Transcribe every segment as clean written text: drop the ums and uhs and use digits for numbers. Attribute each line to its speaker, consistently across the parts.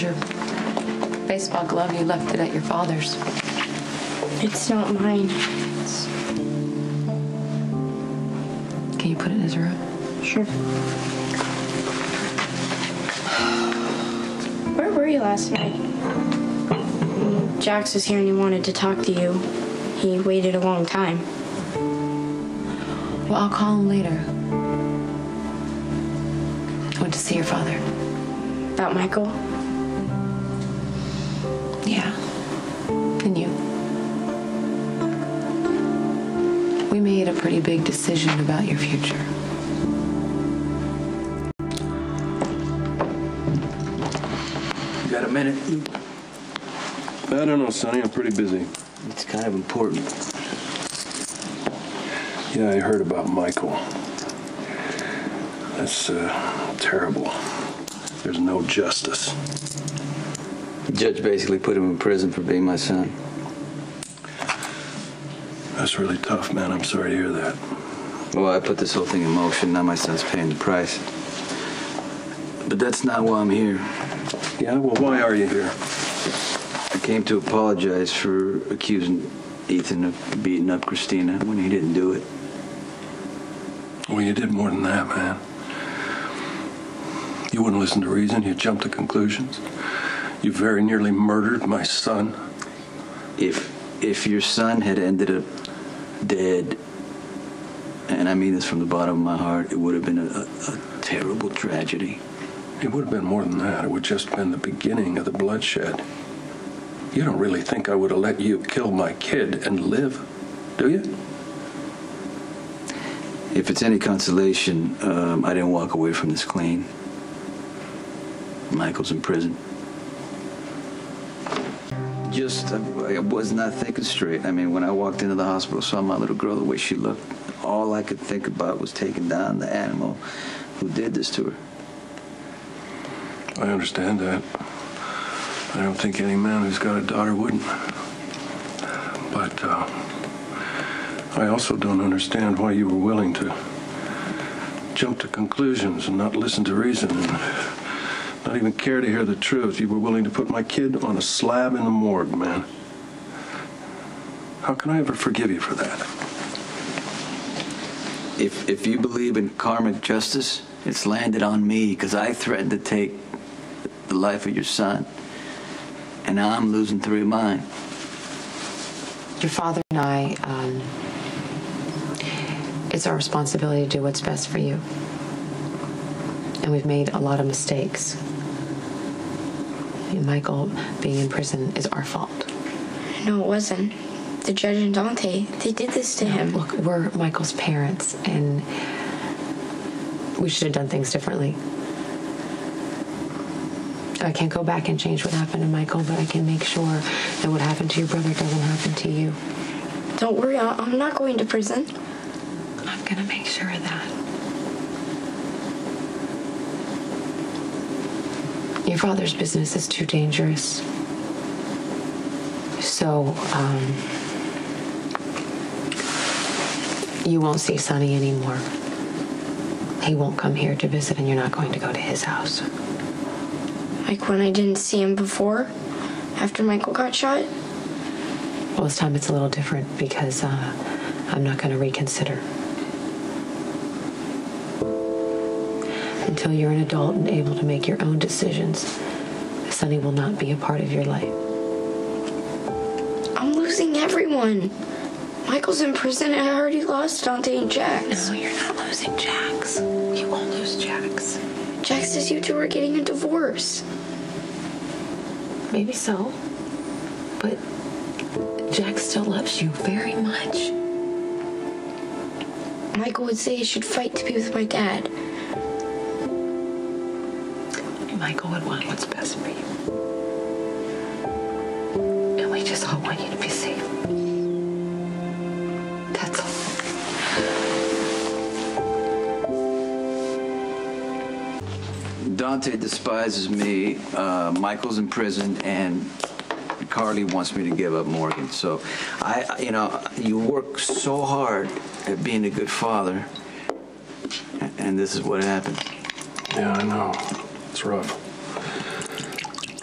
Speaker 1: Where's your baseball glove? You left it at your father's.
Speaker 2: It's not mine.
Speaker 1: Can you put it in his room?
Speaker 2: Sure. Where were you last night? Jax was here and he wanted to talk to you. He waited a long time.
Speaker 1: Well, I'll call him later. I went to see your father.
Speaker 2: About Michael?
Speaker 1: Yeah. And you. We made a pretty big decision about your future.
Speaker 3: You got a minute?
Speaker 4: I don't know, Sonny. I'm pretty busy.
Speaker 3: It's kind of important.
Speaker 4: Yeah, I heard about Michael. That's terrible. There's no justice.
Speaker 3: The judge basically put him in prison for being my son.
Speaker 4: That's really tough, man. I'm sorry to hear that.
Speaker 3: Well, I put this whole thing in motion. Now my son's paying the price. But that's not why I'm here.
Speaker 4: Yeah, well, why are you here?
Speaker 3: I came to apologize for accusing Ethan of beating up Christina when he didn't do it.
Speaker 4: Well, you did more than that, man. You wouldn't listen to reason. You jumped to conclusions. You very nearly murdered my son.
Speaker 3: If your son had ended up dead, and I mean this from the bottom of my heart, it would have been a terrible tragedy.
Speaker 4: It would have been more than that. It would just have been the beginning of the bloodshed. You don't really think I would have let you kill my kid and live, do you?
Speaker 3: If it's any consolation, I didn't walk away from this clean. Michael's in prison. I was not thinking straight. I mean, when I walked into the hospital, saw my little girl, the way she looked, all I could think about was taking down the animal who did this to her.
Speaker 4: I understand that. I don't think any man who's got a daughter wouldn't. But I also don't understand why you were willing to jump to conclusions and not listen to reason and not even care to hear the truth. You were willing to put my kid on a slab in the morgue, man. How can I ever forgive you for that?
Speaker 3: If you believe in karmic justice, it's landed on me because I threatened to take the life of your son. And now I'm losing 3 of mine.
Speaker 1: Your father and I, it's our responsibility to do what's best for you. And we've made a lot of mistakes. And Michael being in prison is our fault.
Speaker 2: No, it wasn't. The judge and Dante, they did this to him.
Speaker 1: Look, we're Michael's parents, and we should have done things differently. I can't go back and change what happened to Michael, but I can make sure that what happened to your brother doesn't happen to you.
Speaker 2: Don't worry, I'm not going to prison.
Speaker 1: I'm gonna make sure of that. Your father's business is too dangerous. So, you won't see Sonny anymore. He won't come here to visit, and you're not going to go to his house.
Speaker 2: Like when I didn't see him before, after Michael got shot?
Speaker 1: Well, this time it's a little different because I'm not going to reconsider. Until you're an adult and able to make your own decisions, Sonny will not be a part of your life.
Speaker 2: I'm losing everyone. Michael's in prison and I already lost Dante and Jax.
Speaker 1: No, you're not losing Jax. You won't lose Jax.
Speaker 2: Jax says you two are getting a divorce.
Speaker 1: Maybe so. But Jax still loves you very much.
Speaker 2: Michael would say I should fight to be with my dad.
Speaker 1: Michael would want what's best for you. And we just all want you to be safe. That's all.
Speaker 3: Dante despises me, Michael's in prison, and Carly wants me to give up Morgan. So, you work so hard at being a good father, and this is what happened.
Speaker 4: Yeah, I know. It's rough.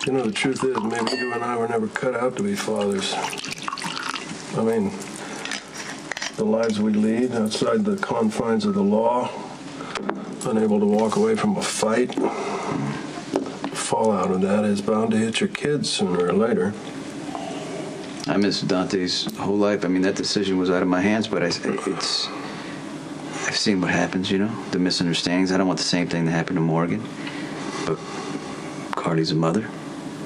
Speaker 4: You know, the truth is, maybe you and I were never cut out to be fathers. I mean, the lives we lead outside the confines of the law, unable to walk away from a fight, the fallout of that is bound to hit your kids sooner or later.
Speaker 3: I miss Dante's whole life. I mean, that decision was out of my hands, but I've seen what happens, you know, the misunderstandings. I don't want the same thing to happen to Morgan. But Carly's a mother.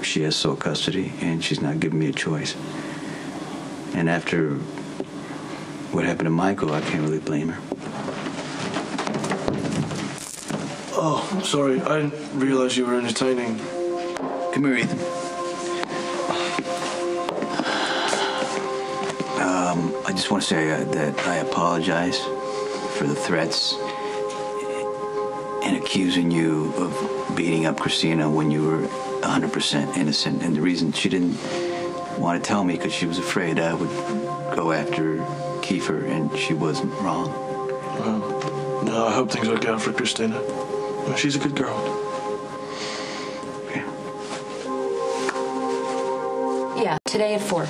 Speaker 3: She has sole custody, and she's not giving me a choice. And after what happened to Michael, I can't really blame her.
Speaker 5: Oh, I'm sorry. I didn't realize you were entertaining.
Speaker 3: Come here, Ethan. I just want to say that I apologize for the threats and accusing you of beating up Christina when you were 100% innocent. And the reason she didn't want to tell me because she was afraid I would go after Kiefer, and she wasn't wrong.
Speaker 5: Well, no, I hope things work out for Christina. Well, she's a good girl.
Speaker 3: Okay.
Speaker 1: Yeah, today at 4.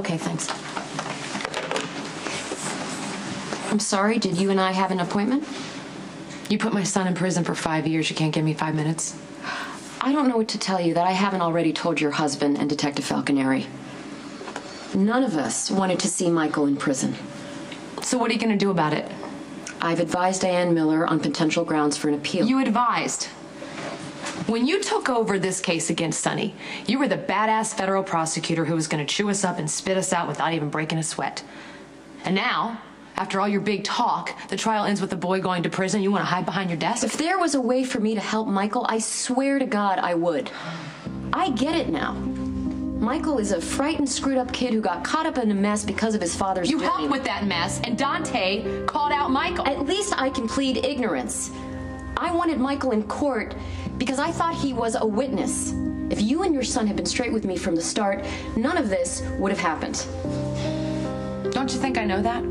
Speaker 1: Okay, thanks.
Speaker 6: I'm sorry, did you and I have an appointment?
Speaker 1: You put my son in prison for 5 years. You can't give me 5 minutes?
Speaker 6: I don't know what to tell you that I haven't already told your husband and Detective Falconeri. None of us wanted to see Michael in prison.
Speaker 1: So what are you going to do about it?
Speaker 6: I've advised Diane Miller on potential grounds for an appeal.
Speaker 1: You advised. When you took over this case against Sonny, you were the badass federal prosecutor who was going to chew us up and spit us out without even breaking a sweat. And now, after all your big talk, the trial ends with the boy going to prison. You want to hide behind your desk?
Speaker 6: If there was a way for me to help Michael, I swear to God I would. I get it now. Michael is a frightened, screwed-up kid who got caught up in a mess because of his father's
Speaker 1: You
Speaker 6: doing.
Speaker 1: helped with that mess, and Dante called out Michael.
Speaker 6: At least I can plead ignorance. I wanted Michael in court because I thought he was a witness. If you and your son had been straight with me from the start, none of this would have happened.
Speaker 1: Don't you think I know that?